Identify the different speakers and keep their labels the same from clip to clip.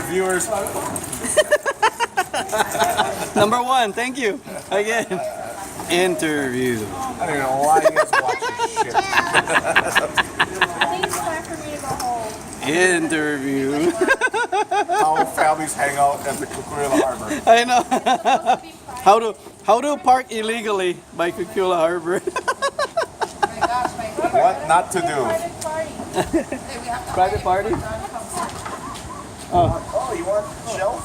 Speaker 1: viewers.
Speaker 2: Number one, thank you. Again. Interview.
Speaker 1: I don't know why you guys watch this shit.
Speaker 3: I think it's time for me to go home.
Speaker 2: Interview.
Speaker 1: How families hang out at the Kauai Harbor.
Speaker 2: I know. How to park illegally by Kauai Harbor.
Speaker 1: What not to do?
Speaker 2: Private party?
Speaker 1: Oh, you want shells?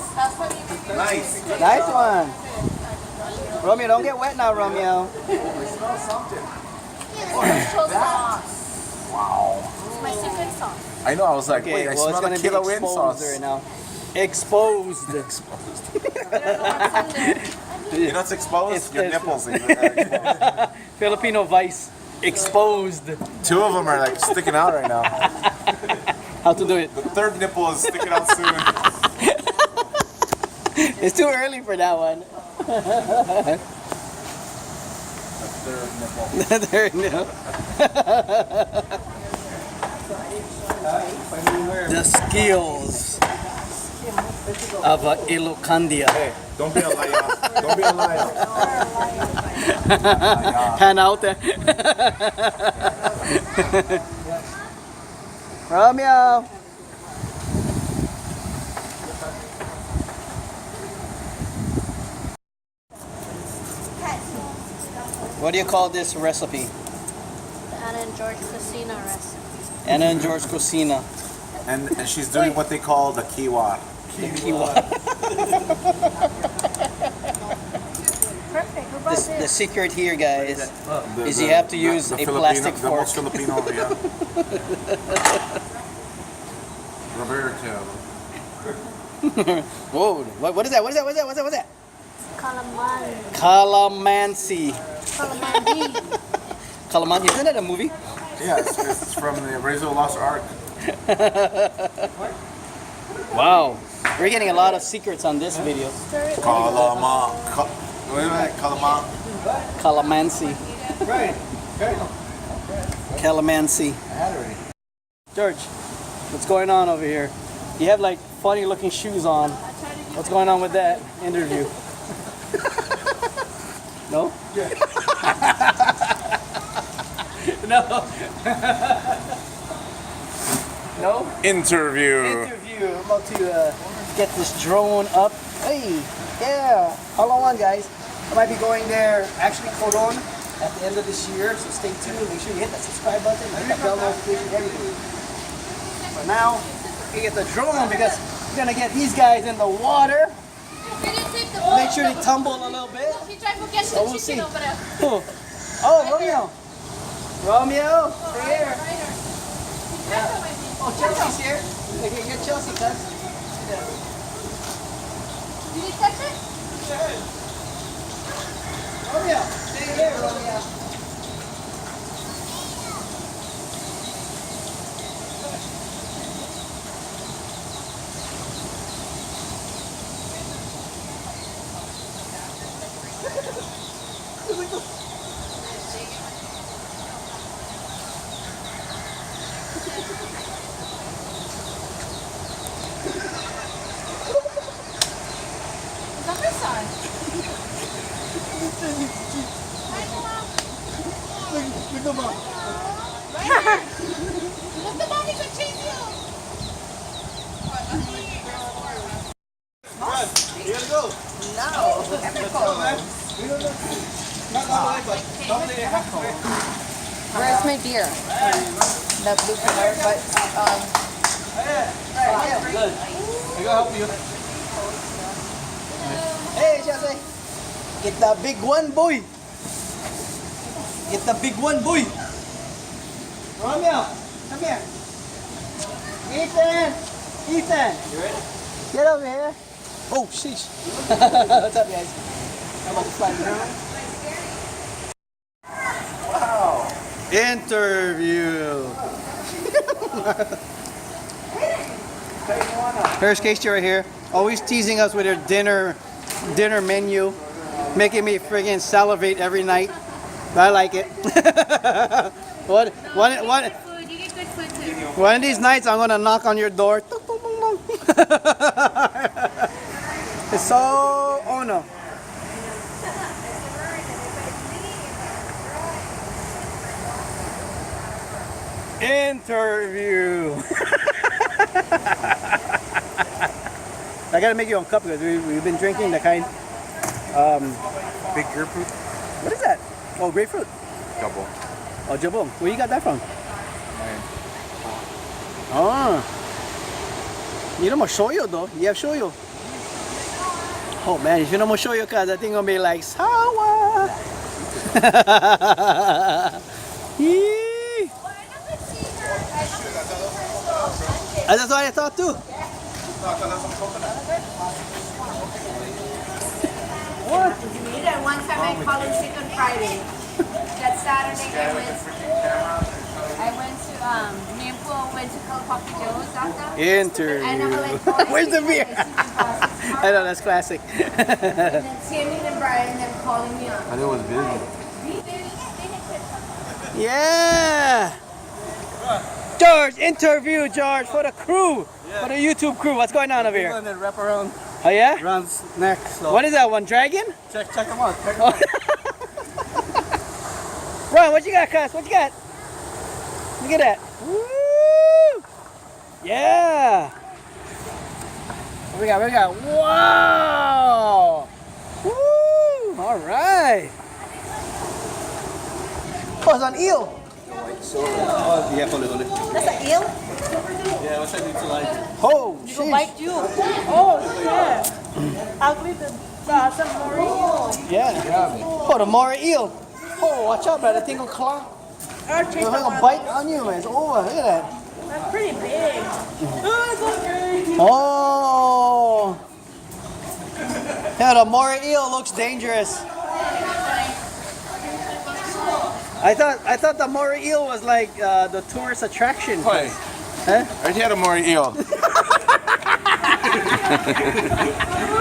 Speaker 1: Nice.
Speaker 2: Nice one. Romeo, don't get wet now, Romeo.
Speaker 1: I smell something.
Speaker 3: Wow. It's my secret sauce.
Speaker 1: I know, I was like,
Speaker 2: Okay,
Speaker 1: wait, I
Speaker 2: well, it's
Speaker 1: smell
Speaker 2: gonna
Speaker 1: the
Speaker 2: be
Speaker 1: killer wind
Speaker 2: exposed
Speaker 1: sauce.
Speaker 2: right now. Exposed.
Speaker 1: You know what's exposed?
Speaker 2: It's-
Speaker 1: Your
Speaker 2: it's-
Speaker 1: nipples. Exposed.
Speaker 2: Filipino Vice. Exposed.
Speaker 1: Two of them are like sticking out right now.
Speaker 2: How to do it?
Speaker 1: The third nipple is sticking out soon.
Speaker 2: It's too early for that one.
Speaker 1: The third nipple.
Speaker 2: There you go. The skills of Ilocandia.
Speaker 1: Hey, don't be a liar. Don't be a liar.
Speaker 2: Hand out there. Romeo. What do you call this recipe?
Speaker 3: The Anna and George Casino recipe.
Speaker 2: Anna and George Cocina.
Speaker 1: And she's doing what they call the kiwa.
Speaker 3: Perfect. Who brought
Speaker 2: The
Speaker 3: this?
Speaker 2: secret here, guys, is you have to use a plastic
Speaker 1: The
Speaker 2: fork.
Speaker 1: most Filipino, yeah. Roberto.
Speaker 2: Whoa! What is that? What is that? What is that? What's that? What's that?
Speaker 3: Calamari.
Speaker 2: Calamansi.
Speaker 3: Calamari.
Speaker 2: Calamansi. Isn't that a movie?
Speaker 1: Yeah, it's from the Razor Lost Ark.
Speaker 2: Wow. We're getting a lot of secrets on this video. Calamansi.
Speaker 1: Right.
Speaker 2: Calamansi. George, what's going on over here? You have like funny looking shoes on. What's going on with that interview? No? No. No?
Speaker 1: Interview.
Speaker 2: Interview. I'm about to get this drone up. Hey, yeah. Follow on, guys. I might be going there, actually, Coron, at the end of this year. So stay tuned. Make sure you hit that subscribe button, hit that bell notification, everything. But now, we get the drone because we're gonna get these guys in the water. Make sure they tumble a little bit. So we'll see. Oh, Romeo. Romeo, over here. Yeah. Oh, Chelsea's here. Okay, get Chelsea, cuz.
Speaker 3: Did you touch it?
Speaker 2: Romeo, stay here, Romeo.
Speaker 4: Where's my beer? The blue color, but
Speaker 2: Good. I gotta help you. Hey, Chelsea. Get the big one, boy. Get the big one, boy. Romeo, come here. Ethan. Ethan. You ready? Get over here. Oh, sheesh. What's up, guys? How about the slide around?
Speaker 1: Wow.
Speaker 2: Interview. Here's Casey right here, always teasing us with her dinner menu, making me friggin' salivate every night. I like it. One
Speaker 3: You get good food too.
Speaker 2: of these nights, I'm gonna knock on your door. So, oh no. Interview. I gotta make your own cup because we've been drinking the kind.
Speaker 1: Big grapefruit.
Speaker 2: What is that? Oh, grapefruit.
Speaker 1: Double.
Speaker 2: Oh, jabong. Where you got that from? Oh. You know more shoyu though. You have shoyu. Oh man, if you know more shoyu, cause that thing gonna be like sour. Yee. That's what I thought too. What?
Speaker 4: That one time I called him sick on Friday. That Saturday I went to me and Paul went to Kapaa Joe's after.
Speaker 2: Interview.
Speaker 4: And I'm like,
Speaker 2: Where's the beer? I know, that's classic.
Speaker 4: And then Tammy and Brian them calling me up.
Speaker 1: I knew it was busy.
Speaker 2: Yeah. George, interview George for the crew. For the YouTube crew. What's going on over here?
Speaker 5: And then wrap around
Speaker 2: Oh yeah?
Speaker 5: Ron's neck. So
Speaker 2: What is that one? Dragon?
Speaker 5: check them out. Check 'em
Speaker 2: Oh.
Speaker 5: out.
Speaker 2: Ron, what you got, cuz? What you got? Look at that. Woo! Yeah. What we got? What we got? Wow! Woo! All right. Oh, it's an eel.
Speaker 5: Oh, yeah, hold it.
Speaker 4: That's an eel?
Speaker 5: Yeah, what's that need to like?
Speaker 2: Oh,
Speaker 4: Go
Speaker 2: sheesh.
Speaker 4: bite you. Oh shit. Ugly the some more eel.
Speaker 2: Yeah. Oh, the Mara eel. Oh, watch out, brother. That thing will claw. It's gonna bite on you, man. It's over. Look at that.
Speaker 4: That's pretty big. Oh, it's okay.
Speaker 2: Oh. Yeah, the Mara eel looks dangerous. I thought the Mara eel was like the tourist attraction.
Speaker 1: Hey,
Speaker 2: Huh?
Speaker 1: right here the more eel.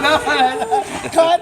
Speaker 2: No, cut.